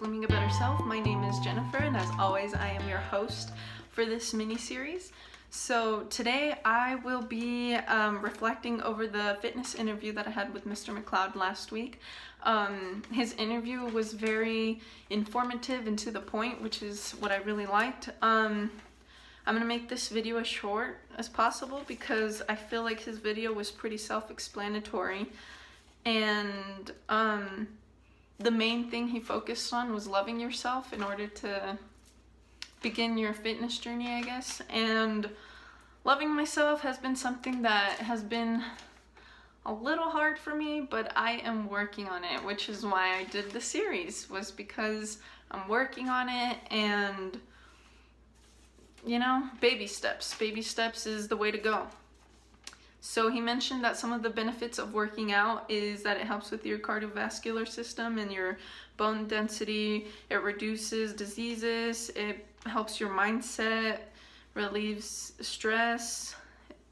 Becoming a Better Self. My name is Jennifer, and as always, I am your host for this mini-series. So today I will be reflecting over the fitness interview that I had with Mr. McLeod last week. His interview was very informative and to the point, which is what I really liked. I'm going to make this video as short as possible because I feel like his video was pretty self-explanatory, and the main thing he focused on was loving yourself in order to begin your fitness journey, I guess. And loving myself has been something that has been a little hard for me, but I am working on it, which is why I did the series, was because I'm working on it. And you know, baby steps. Baby steps is the way to go. So he mentioned that some of the benefits of working out is that it helps with your cardiovascular system and your bone density. It reduces diseases. It helps your mindset, relieves stress,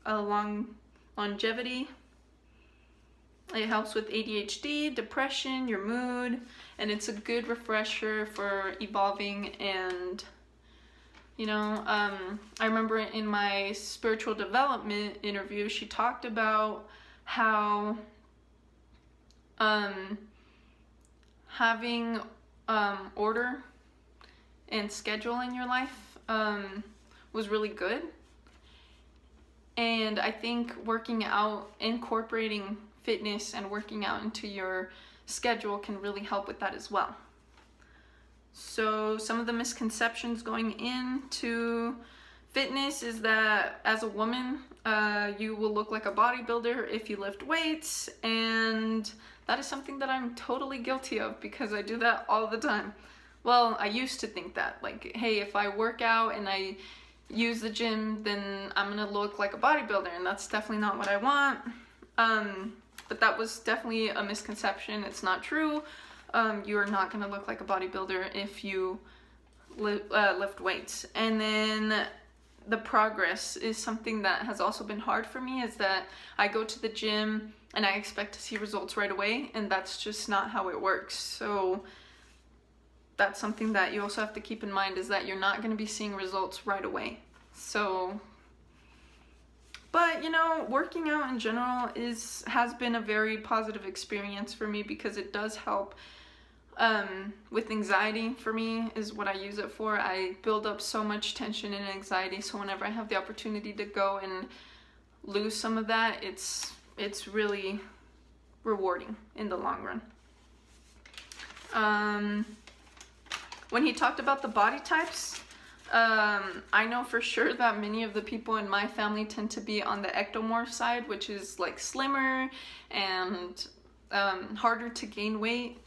longevity. It helps with ADHD, depression, your mood, and it's a good refresher for evolving. And you know, I remember in my spiritual development interview, she talked about how having order and schedule in your life was really good. And I think working out, incorporating fitness and working out into your schedule can really help with that as well. So some of the misconceptions going into fitness is that as a woman, you will look like a bodybuilder if you lift weights, and that is something that I'm totally guilty of because I do that all the time. Well, I used to think that, like, hey, if I work out and I use the gym, then I'm gonna look like a bodybuilder, and that's definitely not what I want. But that was definitely a misconception. It's not true. You are not going to look like a bodybuilder if you lift weights. And then the progress is something that has also been hard for me, is that I go to the gym and I expect to see results right away, and that's just not how it works. So that's something that you also have to keep in mind, is that you're not going to be seeing results right away. So, but you know, working out in general has been a very positive experience for me because it does help with anxiety. For me is what I use it for. I build up so much tension and anxiety, so whenever I have the opportunity to go and lose some of that, it's really rewarding in the long run. When he talked about the body types, I know for sure that many of the people in my family tend to be on the ectomorph side, which is like slimmer and harder to gain weight.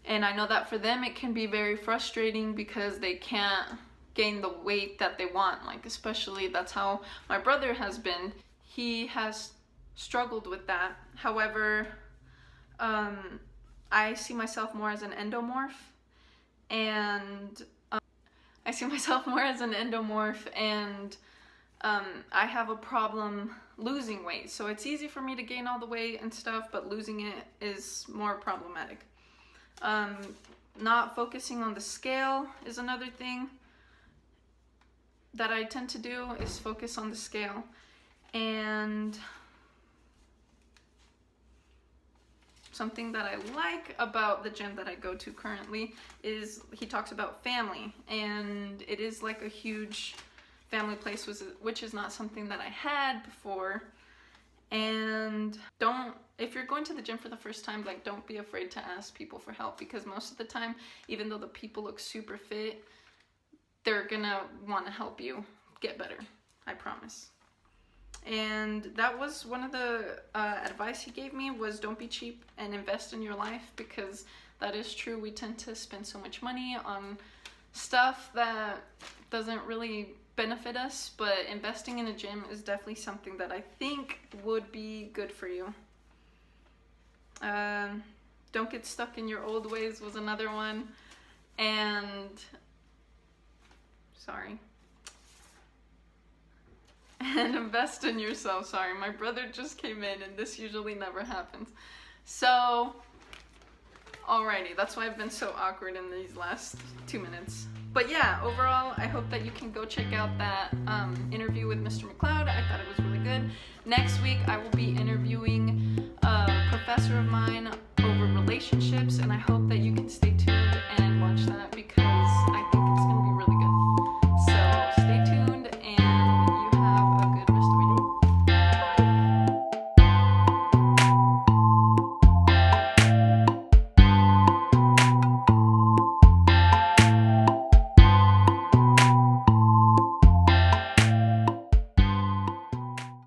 And I know that for them it can be very frustrating because they can't gain the weight that they want. Like, especially that's how my brother has been. He has struggled with that. However, I see myself more as an endomorph, and I have a problem losing weight. So it's easy for me to gain all the weight and stuff, but losing it is more problematic. Not focusing on the scale is another thing that I tend to do, is focus on the scale. And something that I like about the gym that I go to currently is he talks about family, and it is like a huge family place, which is not something that I had before. And if you're going to the gym for the first time, like, don't be afraid to ask people for help, because most of the time, even though the people look super fit, they're gonna want to help you get better, I promise. And that was one of the advice he gave me, was don't be cheap and invest in your life, because that is true. We tend to spend so much money on stuff that doesn't really benefit us, but investing in a gym is definitely something that I think would be good for you. Don't get stuck in your old ways was another one. And invest in yourself. Sorry, my brother just came in and this usually never happens. So Alrighty, that's why I've been so awkward in these last 2 minutes. But yeah, overall, I hope that you can go check out that interview with Mr. McLeod. I thought it was really good. Next week, I will be interviewing a professor of mine over relationships, and I hope that you can stay tuned